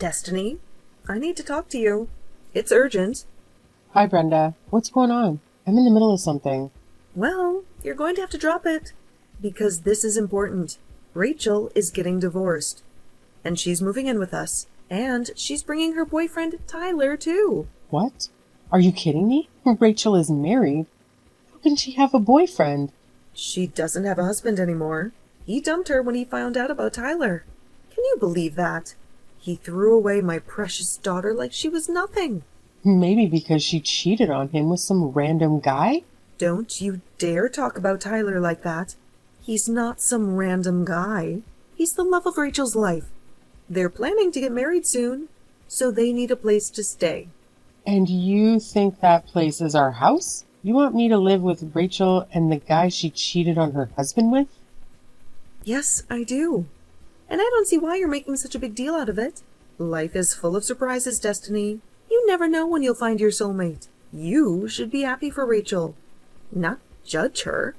Destiny, I need to talk to you. It's urgent. Hi, Brenda. What's going on? I'm in the middle of something. Well, you're going to have to drop it. Because this is important. Rachel is getting divorced. And she's moving in with us. And she's bringing her boyfriend, Tyler, too. What? Are you kidding me? Rachel is married. How can she have a boyfriend? She doesn't have a husband anymore. He dumped her when he found out about Tyler. Can you believe that? He threw away my precious daughter like she was nothing. Maybe because she cheated on him with some random guy? Don't you dare talk about Tyler like that. He's not some random guy. He's the love of Rachel's life. They're planning to get married soon, so they need a place to stay. And you think that place is our house? You want me to live with Rachel and the guy she cheated on her husband with? Yes, I do. And I don't see why you're making such a big deal out of it. Life is full of surprises, Destiny. You never know when you'll find your soulmate. You should be happy for Rachel, not judge her.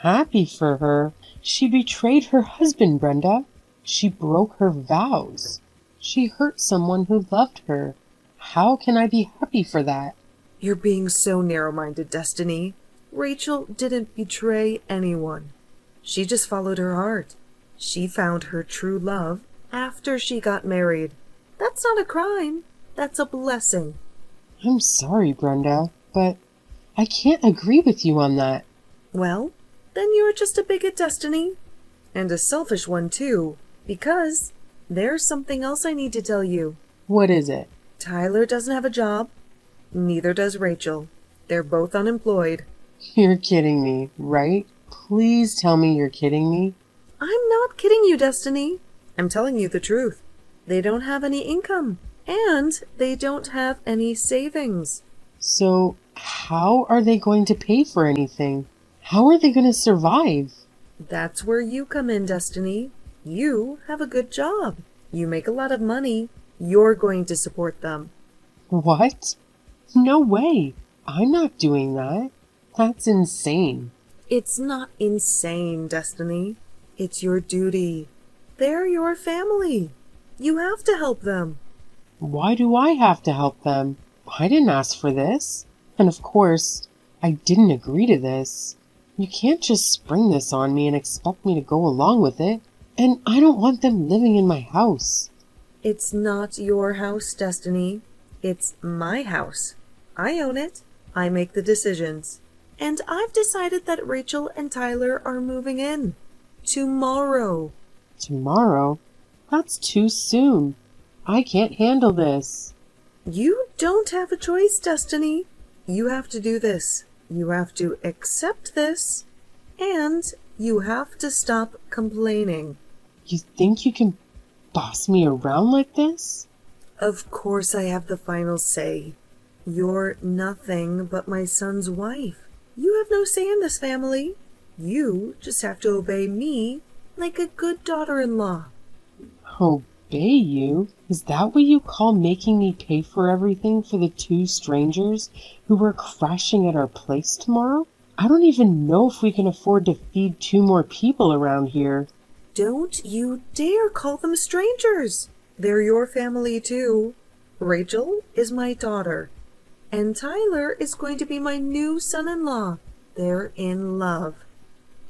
Happy for her? She betrayed her husband, Brenda. She broke her vows. She hurt someone who loved her. How can I be happy for that? You're being so narrow-minded, Destiny. Rachel didn't betray anyone. She just followed her heart. She found her true love after she got married. That's not a crime. That's a blessing. I'm sorry, Brenda, but I can't agree with you on that. Well, then you're just a bigot, Destiny. And a selfish one, too. Because there's something else I need to tell you. What is it? Tyler doesn't have a job. Neither does Rachel. They're both unemployed. You're kidding me, right? Please tell me you're kidding me. I'm not kidding you, Destiny. I'm telling you the truth. They don't have any income. And they don't have any savings. So how are they going to pay for anything? How are they going to survive? That's where you come in, Destiny. You have a good job. You make a lot of money. You're going to support them. What? No way. I'm not doing that. That's insane. It's not insane, Destiny. It's your duty. They're your family. You have to help them. Why do I have to help them? I didn't ask for this. And of course, I didn't agree to this. You can't just spring this on me and expect me to go along with it. And I don't want them living in my house. It's not your house, Destiny. It's my house. I own it. I make the decisions. And I've decided that Rachel and Tyler are moving in. Tomorrow. Tomorrow? That's too soon. I can't handle this. You don't have a choice, Destiny. You have to do this. You have to accept this. And you have to stop complaining. You think you can boss me around like this? Of course I have the final say. You're nothing but my son's wife. You have no say in this family. You just have to obey me like a good daughter-in-law. Obey you? Is that what you call making me pay for everything for the two strangers who are crashing at our place tomorrow? I don't even know if we can afford to feed two more people around here. Don't you dare call them strangers. They're your family too. Rachel is my daughter. And Tyler is going to be my new son-in-law. They're in love.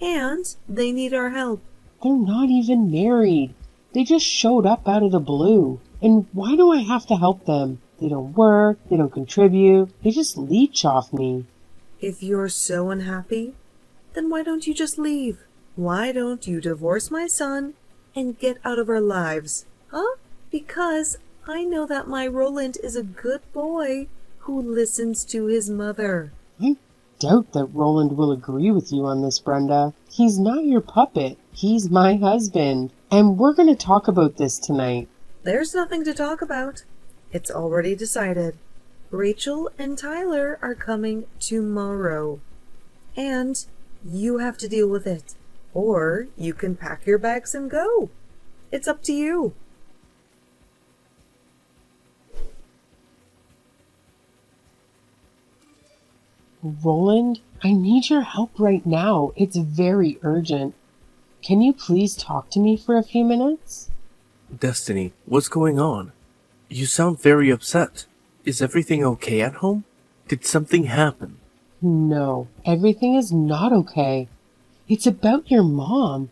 And they need our help. They're not even married. They just showed up out of the blue. And why do I have to help them? They don't work, they don't contribute, they just leech off me. If you're so unhappy, then why don't you just leave? Why don't you divorce my son and get out of our lives? Huh? Because I know that my Roland is a good boy who listens to his mother. I doubt that Roland will agree with you on this, Brenda. He's not your puppet. He's my husband. And we're going to talk about this tonight. There's nothing to talk about. It's already decided. Rachel and Tyler are coming tomorrow. And you have to deal with it. Or you can pack your bags and go. It's up to you. Roland, I need your help right now. It's very urgent. Can you please talk to me for a few minutes? Destiny, what's going on? You sound very upset. Is everything okay at home? Did something happen? No, everything is not okay. It's about your mom.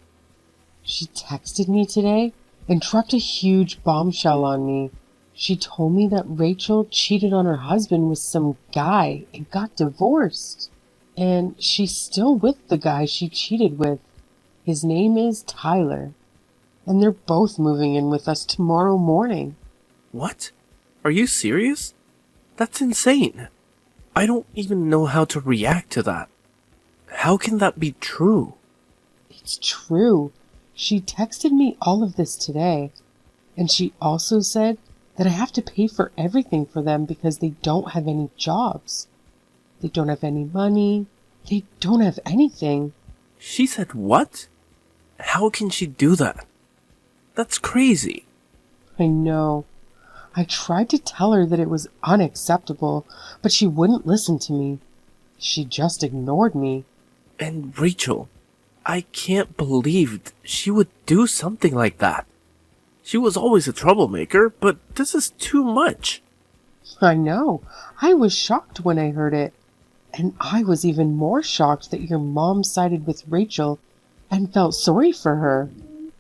She texted me today and dropped a huge bombshell on me. She told me that Rachel cheated on her husband with some guy and got divorced. And she's still with the guy she cheated with. His name is Tyler. And they're both moving in with us tomorrow morning. What? Are you serious? That's insane. I don't even know how to react to that. How can that be true? It's true. She texted me all of this today. And she also said that I have to pay for everything for them because they don't have any jobs. They don't have any money. They don't have anything. She said what? How can she do that? That's crazy. I know. I tried to tell her that it was unacceptable, but she wouldn't listen to me. She just ignored me. And Rachel, I can't believe she would do something like that. She was always a troublemaker, but this is too much. I know. I was shocked when I heard it. And I was even more shocked that your mom sided with Rachel and felt sorry for her.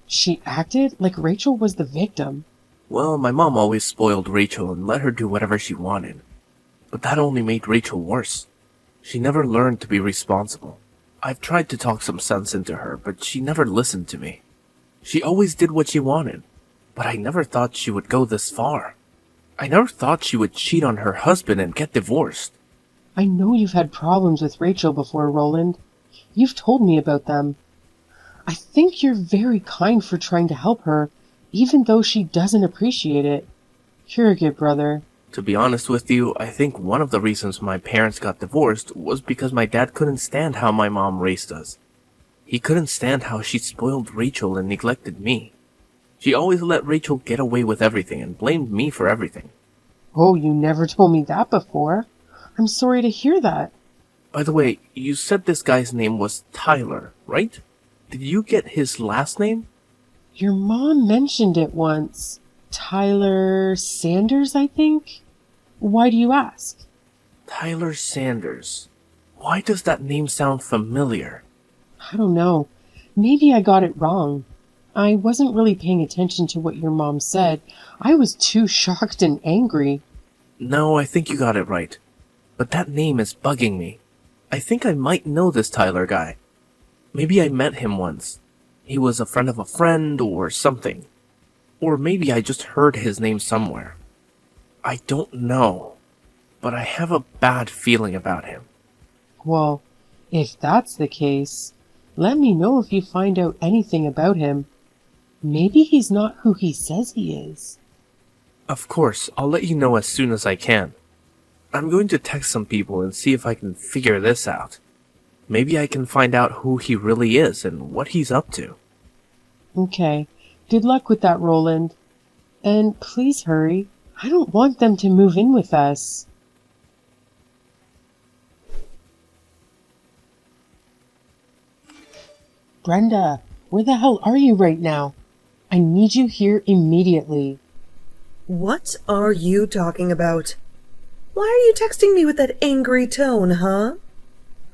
She acted like Rachel was the victim. Well, my mom always spoiled Rachel and let her do whatever she wanted. But that only made Rachel worse. She never learned to be responsible. I've tried to talk some sense into her, but she never listened to me. She always did what she wanted, but I never thought she would go this far. I never thought she would cheat on her husband and get divorced. I know you've had problems with Rachel before, Roland. You've told me about them. I think you're very kind for trying to help her, even though she doesn't appreciate it. You're a good brother. To be honest with you, I think one of the reasons my parents got divorced was because my dad couldn't stand how my mom raised us. He couldn't stand how she spoiled Rachel and neglected me. She always let Rachel get away with everything and blamed me for everything. Oh, you never told me that before. I'm sorry to hear that. By the way, you said this guy's name was Tyler, right? Did you get his last name? Your mom mentioned it once. Tyler Sanders, I think? Why do you ask? Tyler Sanders. Why does that name sound familiar? I don't know. Maybe I got it wrong. I wasn't really paying attention to what your mom said. I was too shocked and angry. No, I think you got it right. But that name is bugging me. I think I might know this Tyler guy. Maybe I met him once. He was a friend of a friend or something. Or maybe I just heard his name somewhere. I don't know. But I have a bad feeling about him. Well, if that's the case, let me know if you find out anything about him. Maybe he's not who he says he is. Of course, I'll let you know as soon as I can. I'm going to text some people and see if I can figure this out. Maybe I can find out who he really is and what he's up to. Okay. Good luck with that, Roland. And please hurry. I don't want them to move in with us. Brenda, where the hell are you right now? I need you here immediately. What are you talking about? Why are you texting me with that angry tone, huh?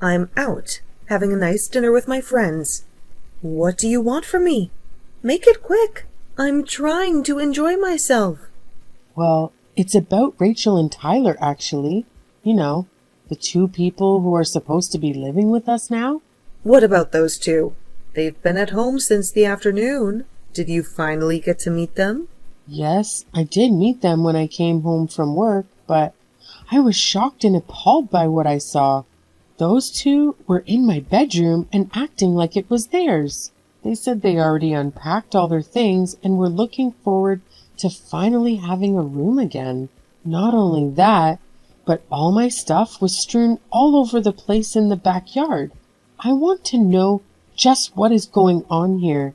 I'm out, having a nice dinner with my friends. What do you want from me? Make it quick. I'm trying to enjoy myself. Well, it's about Rachel and Tyler, actually. You know, the two people who are supposed to be living with us now. What about those two? They've been at home since the afternoon. Did you finally get to meet them? Yes, I did meet them when I came home from work, but I was shocked and appalled by what I saw. Those two were in my bedroom and acting like it was theirs. They said they already unpacked all their things and were looking forward to finally having a room again. Not only that, but all my stuff was strewn all over the place in the backyard. I want to know just what is going on here,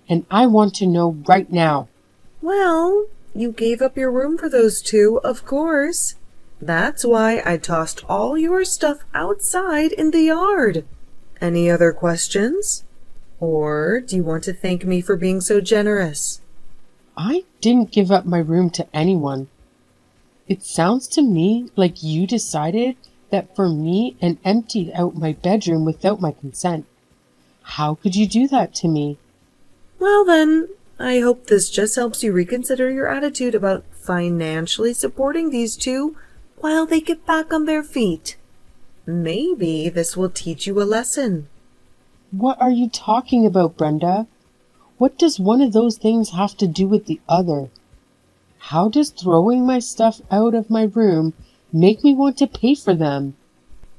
and I want to know right now. Well, you gave up your room for those two, of course. That's why I tossed all your stuff outside in the yard. Any other questions? Or do you want to thank me for being so generous? I didn't give up my room to anyone. It sounds to me like you decided that for me and emptied out my bedroom without my consent. How could you do that to me? Well then, I hope this just helps you reconsider your attitude about financially supporting these two while they get back on their feet. Maybe this will teach you a lesson. What are you talking about, Brenda? What does one of those things have to do with the other? How does throwing my stuff out of my room make me want to pay for them?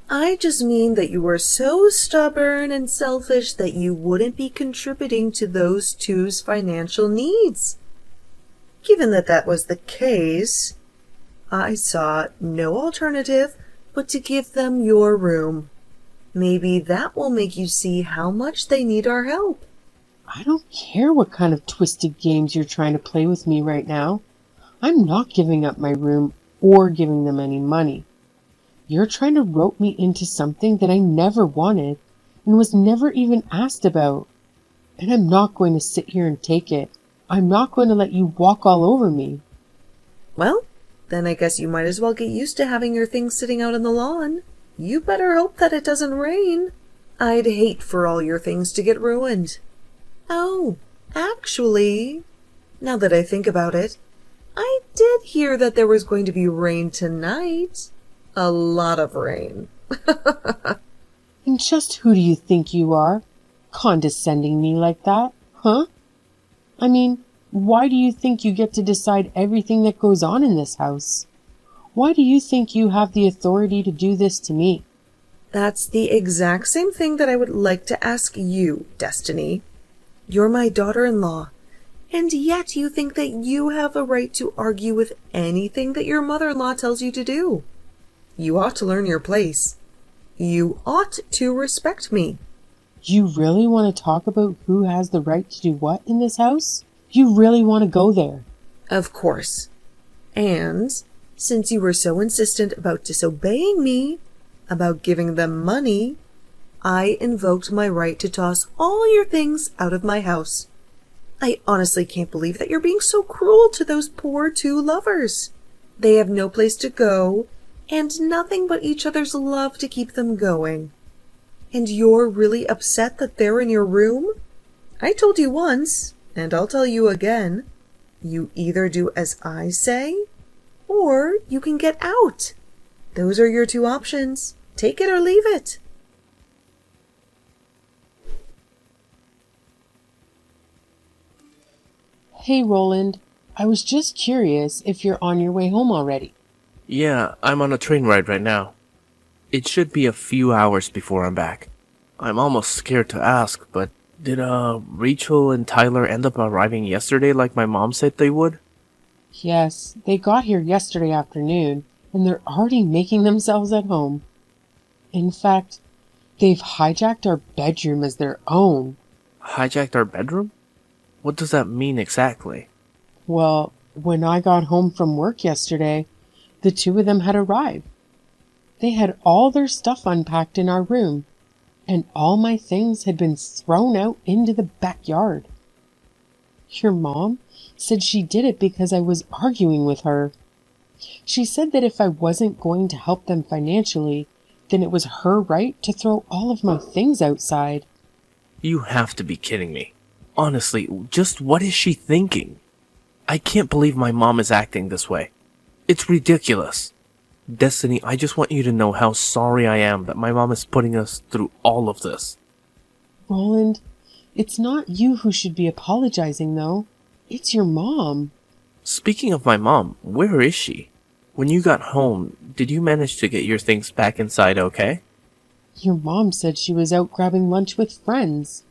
I just mean that you were so stubborn and selfish that you wouldn't be contributing to those two's financial needs. Given that that was the case, I saw no alternative but to give them your room. Maybe that will make you see how much they need our help. I don't care what kind of twisted games you're trying to play with me right now. I'm not giving up my room or giving them any money. You're trying to rope me into something that I never wanted and was never even asked about. And I'm not going to sit here and take it. I'm not going to let you walk all over me. Well, then I guess you might as well get used to having your things sitting out on the lawn. You better hope that it doesn't rain. I'd hate for all your things to get ruined. Oh, actually, now that I think about it, I did hear that there was going to be rain tonight. A lot of rain. And just who do you think you are, condescending me like that, huh? I mean, why do you think you get to decide everything that goes on in this house? Why do you think you have the authority to do this to me? That's the exact same thing that I would like to ask you, Destiny. You're my daughter-in-law, and yet you think that you have a right to argue with anything that your mother-in-law tells you to do. You ought to learn your place. You ought to respect me. You really want to talk about who has the right to do what in this house? You really want to go there? Of course. And since you were so insistent about disobeying me, about giving them money, I invoked my right to toss all your things out of my house. I honestly can't believe that you're being so cruel to those poor two lovers. They have no place to go, and nothing but each other's love to keep them going. And you're really upset that they're in your room? I told you once, and I'll tell you again, you either do as I say, or you can get out. Those are your two options. Take it or leave it. Hey, Roland, I was just curious if you're on your way home already. Yeah, I'm on a train ride right now. It should be a few hours before I'm back. I'm almost scared to ask, but did Rachel and Tyler end up arriving yesterday like my mom said they would? Yes, they got here yesterday afternoon, and they're already making themselves at home. In fact, they've hijacked our bedroom as their own. Hijacked our bedroom? What does that mean exactly? Well, when I got home from work yesterday, the two of them had arrived. They had all their stuff unpacked in our room, and all my things had been thrown out into the backyard. Your mom said she did it because I was arguing with her. She said that if I wasn't going to help them financially, then it was her right to throw all of my things outside. You have to be kidding me. Honestly, just what is she thinking? I can't believe my mom is acting this way. It's ridiculous. Destiny, I just want you to know how sorry I am that my mom is putting us through all of this. Roland, it's not you who should be apologizing, though. It's your mom. Speaking of my mom, where is she? When you got home, did you manage to get your things back inside okay? Your mom said she was out grabbing lunch with friends.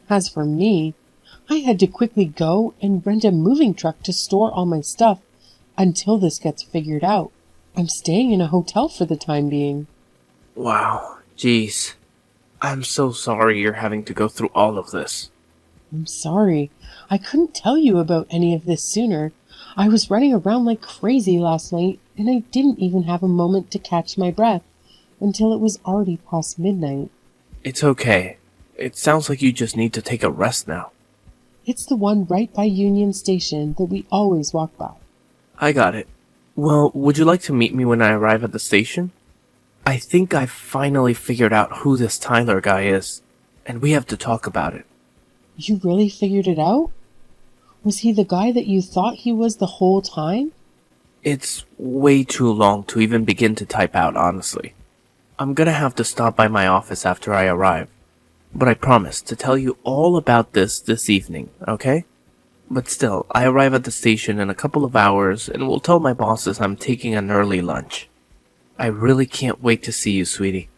As for me, I had to quickly go and rent a moving truck to store all my stuff until this gets figured out. I'm staying in a hotel for the time being. Wow, jeez. I'm so sorry you're having to go through all of this. I'm sorry. I couldn't tell you about any of this sooner. I was running around like crazy last night, and I didn't even have a moment to catch my breath until it was already past midnight. It's okay. It sounds like you just need to take a rest now. It's the one right by Union Station that we always walk by. I got it. Well, would you like to meet me when I arrive at the station? I think I've finally figured out who this Tyler guy is, and we have to talk about it. You really figured it out? Was he the guy that you thought he was the whole time? It's way too long to even begin to type out, honestly. I'm gonna have to stop by my office after I arrive, but I promise to tell you all about this evening, okay? But still, I arrive at the station in a couple of hours and will tell my bosses I'm taking an early lunch. I really can't wait to see you, sweetie.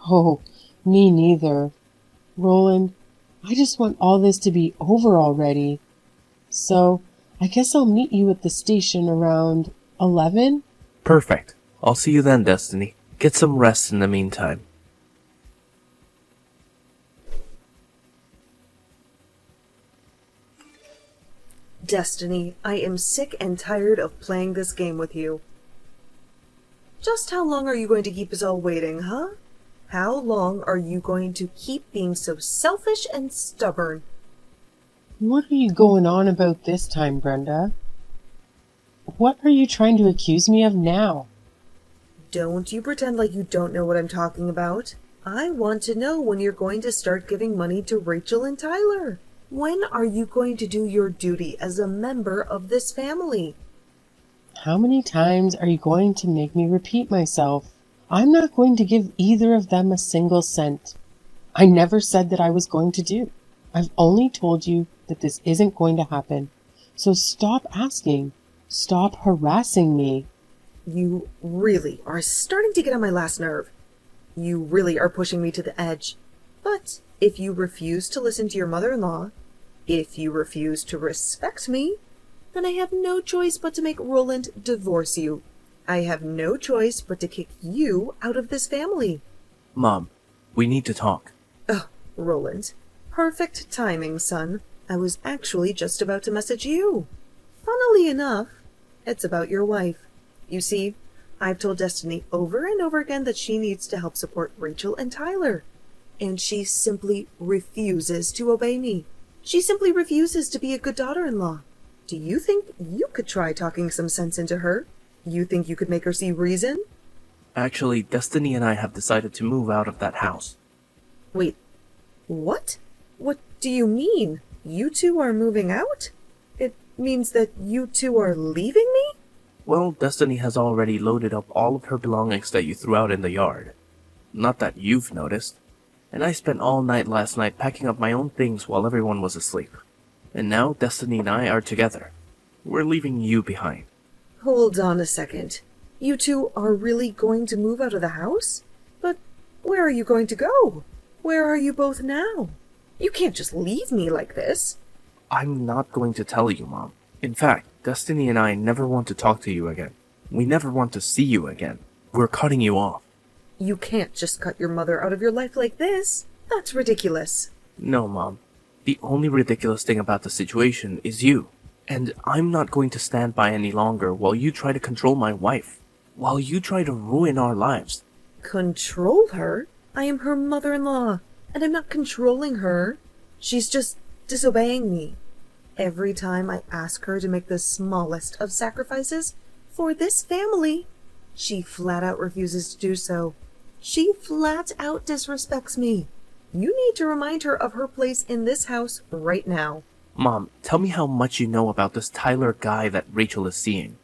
Oh, me neither. Roland, I just want all this to be over already. So, I guess I'll meet you at the station around 11? Perfect. I'll see you then, Destiny. Get some rest in the meantime. Destiny, I am sick and tired of playing this game with you. Just how long are you going to keep us all waiting, huh? How long are you going to keep being so selfish and stubborn? What are you going on about this time, Brenda? What are you trying to accuse me of now? Don't you pretend like you don't know what I'm talking about. I want to know when you're going to start giving money to Rachel and Tyler. When are you going to do your duty as a member of this family? How many times are you going to make me repeat myself? I'm not going to give either of them a single cent. I never said that I was going to do. I've only told you that this isn't going to happen. So stop asking. Stop harassing me. You really are starting to get on my last nerve. You really are pushing me to the edge. But if you refuse to listen to your mother-in-law, if you refuse to respect me, then I have no choice but to make Roland divorce you. I have no choice but to kick you out of this family. Mom, we need to talk. Oh, Roland. Perfect timing, son. I was actually just about to message you. Funnily enough, it's about your wife. You see, I've told Destiny over and over again that she needs to help support Rachel and Tyler. And she simply refuses to obey me. She simply refuses to be a good daughter-in-law. Do you think you could try talking some sense into her? You think you could make her see reason? Actually, Destiny and I have decided to move out of that house. Wait, what? What do you mean? You two are moving out? It means that you two are leaving me? Well, Destiny has already loaded up all of her belongings that you threw out in the yard. Not that you've noticed. And I spent all night last night packing up my own things while everyone was asleep. And now Destiny and I are together. We're leaving you behind. Hold on a second. You two are really going to move out of the house? But where are you going to go? Where are you both now? You can't just leave me like this. I'm not going to tell you, Mom. In fact, Destiny and I never want to talk to you again. We never want to see you again. We're cutting you off. You can't just cut your mother out of your life like this. That's ridiculous. No, Mom. The only ridiculous thing about the situation is you. And I'm not going to stand by any longer while you try to control my wife. While you try to ruin our lives. Control her? I am her mother-in-law, and I'm not controlling her. She's just disobeying me. Every time I ask her to make the smallest of sacrifices for this family, she flat out refuses to do so. She flat out disrespects me. You need to remind her of her place in this house right now. Mom, tell me how much you know about this Tyler guy that Rachel is seeing.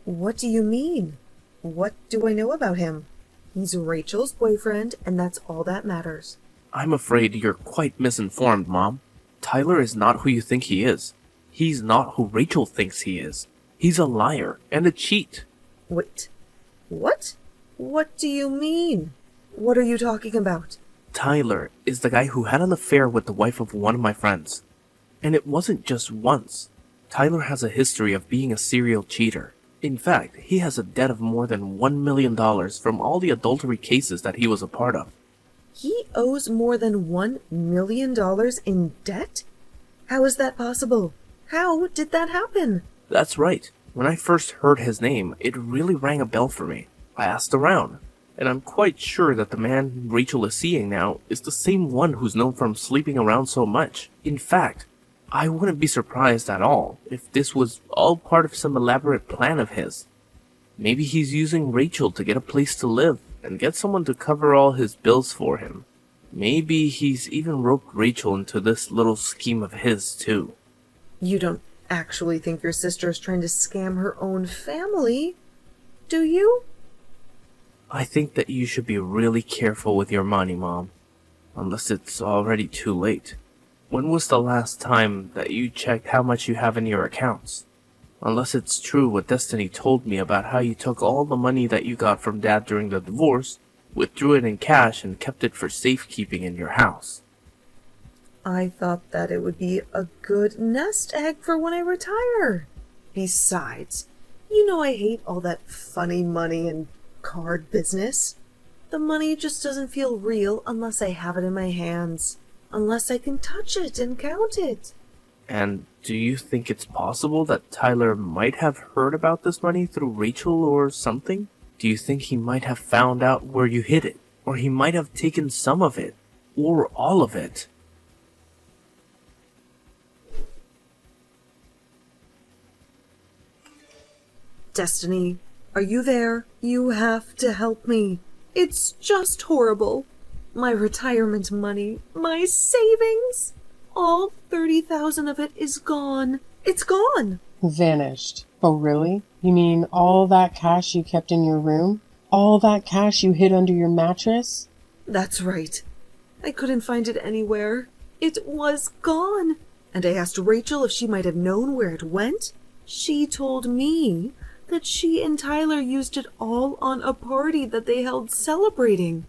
What do you mean? What do I know about him? He's Rachel's boyfriend, and that's all that matters. I'm afraid you're quite misinformed, Mom. Tyler is not who you think he is. He's not who Rachel thinks he is. He's a liar and a cheat. Wait. What? What do you mean? What are you talking about? Tyler is the guy who had an affair with the wife of one of my friends. And it wasn't just once. Tyler has a history of being a serial cheater. In fact, he has a debt of more than $1 million from all the adultery cases that he was a part of. He owes more than $1 million in debt? How is that possible? How did that happen? That's right. When I first heard his name, it really rang a bell for me. I asked around, and I'm quite sure that the man Rachel is seeing now is the same one who's known for sleeping around so much. In fact, I wouldn't be surprised at all if this was all part of some elaborate plan of his. Maybe he's using Rachel to get a place to live and get someone to cover all his bills for him. Maybe he's even roped Rachel into this little scheme of his, too. You don't actually think your sister is trying to scam her own family, do you? I think that you should be really careful with your money, Mom. Unless it's already too late. When was the last time that you checked how much you have in your accounts? Unless it's true what Destiny told me about how you took all the money that you got from Dad during the divorce, withdrew it in cash, and kept it for safekeeping in your house. I thought that it would be a good nest egg for when I retire. Besides, you know I hate all that funny money and card business. The money just doesn't feel real unless I have it in my hands, unless I can touch it and count it. And do you think it's possible that Tyler might have heard about this money through Rachel or something? Do you think he might have found out where you hid it? Or he might have taken some of it? Or all of it? Destiny, are you there? You have to help me. It's just horrible. My retirement money, my savings, all 30,000 of it is gone. It's gone. Vanished. Oh, really? You mean all that cash you kept in your room? All that cash you hid under your mattress? That's right. I couldn't find it anywhere. It was gone. And I asked Rachel if she might have known where it went. She told me that she and Tyler used it all on a party that they held celebrating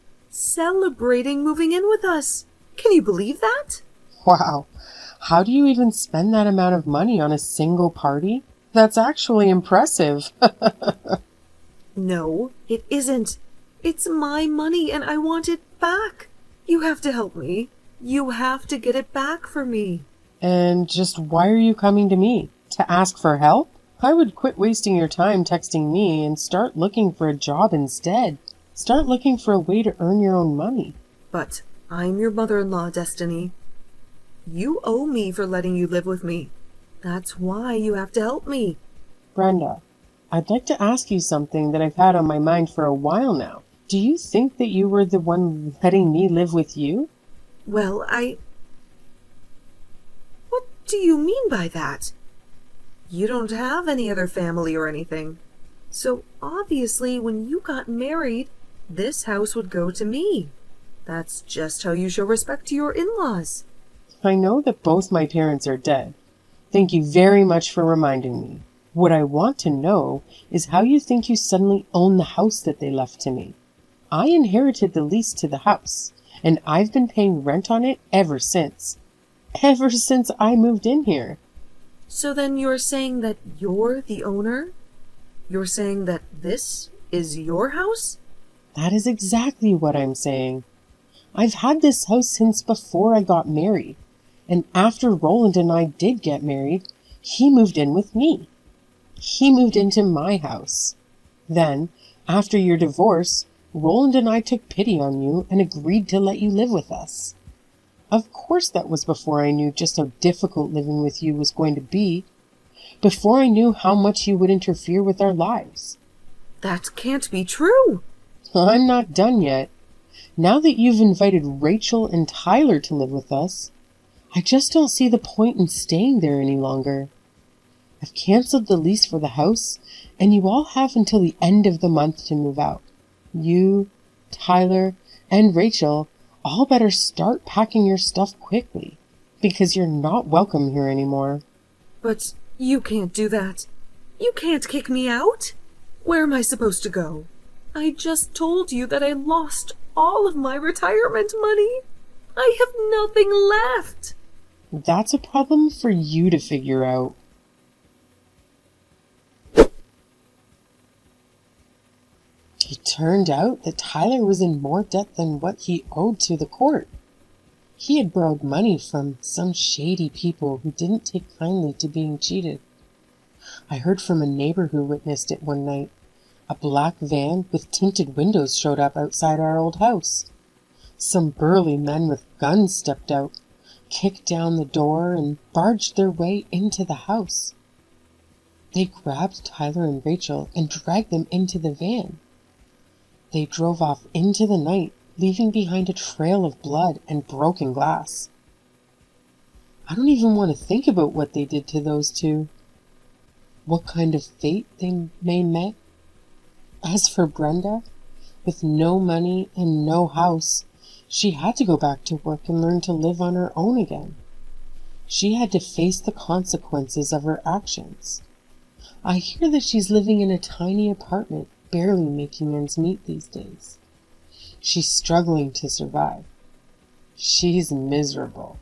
moving in with us. Can you believe that? Wow. How do you even spend that amount of money on a single party? That's actually impressive. No, it isn't. It's my money and I want it back. You have to help me. You have to get it back for me. And just why are you coming to me? To ask for help? I would quit wasting your time texting me and start looking for a job instead. Start looking for a way to earn your own money. But I'm your mother-in-law, Destiny. You owe me for letting you live with me. That's why you have to help me. Brenda, I'd like to ask you something that I've had on my mind for a while now. Do you think that you were the one letting me live with you? Well, What do you mean by that? You don't have any other family or anything. So obviously when you got married, this house would go to me. That's just how you show respect to your in-laws. I know that both my parents are dead. Thank you very much for reminding me. What I want to know is how you think you suddenly own the house that they left to me. I inherited the lease to the house, and I've been paying rent on it ever since. Ever since I moved in here. So then you're saying that you're the owner? You're saying that this is your house? That is exactly what I'm saying. I've had this house since before I got married, and after Roland and I did get married, he moved in with me. He moved into my house. Then, after your divorce, Roland and I took pity on you and agreed to let you live with us. Of course that was before I knew just how difficult living with you was going to be, before I knew how much you would interfere with our lives. That can't be true. I'm not done yet. Now that you've invited Rachel and Tyler to live with us, I just don't see the point in staying there any longer. I've canceled the lease for the house, and you all have until the end of the month to move out. You, Tyler, and Rachel all better start packing your stuff quickly, because you're not welcome here anymore. But you can't do that. You can't kick me out. Where am I supposed to go? I just told you that I lost all of my retirement money. I have nothing left. That's a problem for you to figure out. It turned out that Tyler was in more debt than what he owed to the court. He had borrowed money from some shady people who didn't take kindly to being cheated. I heard from a neighbor who witnessed it one night. A black van with tinted windows showed up outside our old house. Some burly men with guns stepped out, kicked down the door and barged their way into the house. They grabbed Tyler and Rachel and dragged them into the van. They drove off into the night, leaving behind a trail of blood and broken glass. I don't even want to think about what they did to those two. What kind of fate they may met. As for Brenda, with no money and no house, she had to go back to work and learn to live on her own again. She had to face the consequences of her actions. I hear that she's living in a tiny apartment, barely making ends meet these days. She's struggling to survive. She's miserable.